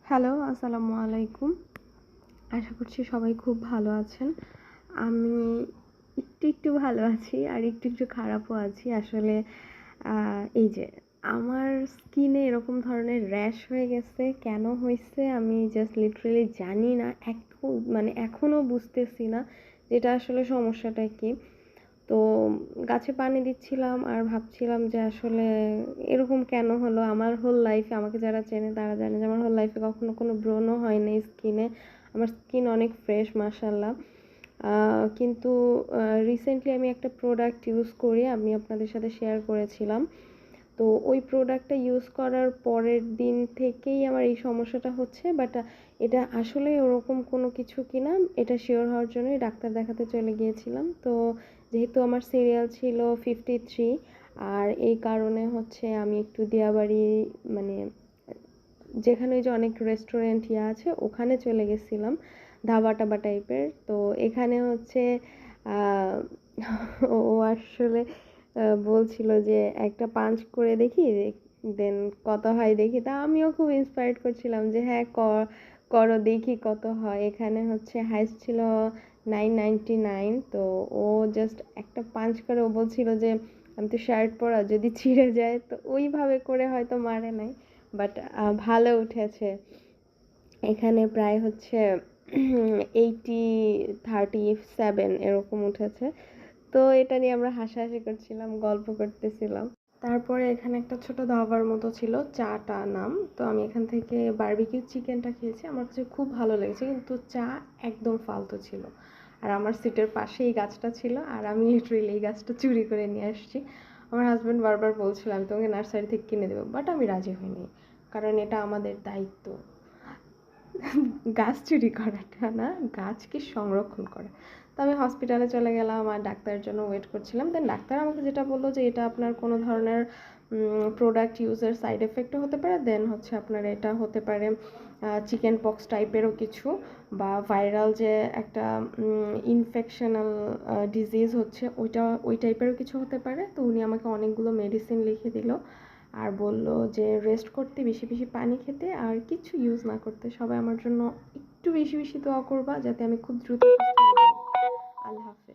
Hello, আসসালামু আলাইকুম। আশা করছি সবাই খুব ভালো আছেন। আমি একটু ভালো আছি আর একটু খারাপও আছি। আসলে এই যে আমার স্কিনে এরকম ধরনের র্যাশ হয়ে গেছে। কেন হইছে আমি জাস্ট লিটারেলি জানি না। এখনও বুঝতেছি না যে এটা আসলে সমস্যাটা কী। তো গাছে পানি দিচ্ছিলাম আর ভাবছিলাম যে আসলে এরকম কেন হলো। আমার হোল লাইফে আমাকে যারা চেনে তারা জানে যে আমার হোল লাইফে কখনো কোনো ব্রণও হয়নি স্কিনে। আমার স্কিন অনেক ফ্রেশ মাশাআল্লাহ। কিন্তু রিসেন্টলি আমি একটা প্রোডাক্ট ইউজ করি, আমি আপনাদের সাথে শেয়ার করেছিলাম। তো ওই প্রোডাক্টটা ইউজ করার পরের দিন থেকেই আমার এই সমস্যাটা হচ্ছে। বাট এটা আসলে ওরকম কোনো কিছু কিনা এটা শিওর হওয়ার জন্যই ডাক্তার দেখাতে চলে গিয়েছিলাম। তো যেহেতু আমার সিরিয়াল ছিল 53, আর এই কারণে হচ্ছে আমি একটু দিয়াবাড়ি মানে যেখানে ওই যে অনেক রেস্টুরেন্ট আছে ওখানে চলে গেছিলাম, ধাবা টাবা টাইপের। তো এখানে হচ্ছে ও আসলে বলছিল যে একটা পাঞ্চ করে দেখি, দেন কত হয় দেখি। তা আমিও খুব ইন্সপায়ার্ড করছিলাম যে হ্যাঁ করো দেখি কত হয়। এখানে হচ্ছে হাইস্ট ছিল 999। তো ও জাস্ট একটা পাঞ্চ করে ও বলছিল যে আমি তো শার্ট পরা, যদি ছিঁড়ে যায়। তো ওইভাবে করে হয়তো মারে নাই, বাট ভালো উঠেছে। এখানে প্রায় হচ্ছে 37 এরকম উঠেছে। তো এটা নিয়ে আমরা হাসাহাসি করছিলাম, গল্প করতেছিলাম। তারপরে এখানে একটা ছোট ধাবার মতো ছিল, চাটা নাম। তো আমি এখান থেকে বারবিকিউ চিকেনটা খেয়েছি, আমার কাছে খুব ভালো লেগেছে। কিন্তু চা একদম ফালতু ছিল। আর আমার সিটের পাশে এই গাছটা ছিল, আর আমি লিটারেলি এই গাছটা চুরি করে নিয়ে আসছি। আমার হাজব্যান্ড বারবার বলছিল আমি তোমাকে নার্সারি থেকে কিনে দেবো, বাট আমি রাজি হইনি, কারণ এটা আমাদের দায়িত্ব গাছ চুরি করাটা না, গাছকে সংরক্ষণ করা। তো আমি হসপিটালে চলে গেলাম আর ডাক্তারের জন্য ওয়েট করছিলাম। দেন ডাক্তার আমাকে যেটা বললো যে এটা আপনার কোনো ধরনের প্রোডাক্ট ইউজের সাইড এফেক্টও হতে পারে, দেন হচ্ছে আপনার এটা হতে পারে চিকেন পক্স টাইপেরও কিছু, বা ভাইরাল যে একটা ইনফেকশনাল ডিজিজ হচ্ছে ওই টাইপেরও কিছু হতে পারে। তো উনি আমাকে অনেকগুলো মেডিসিন লিখে দিল আর বলল যে রেস্ট করতে, বেশি বেশি পানি খেতে, আর কিছু ইউজ না করতে। সবাই আমার জন্য একটু বেশি বেশি দোয়া করবা যাতে আমি খুব দ্রুত সুস্থ হয়ে যাই। আল্লাহ হাফেজ।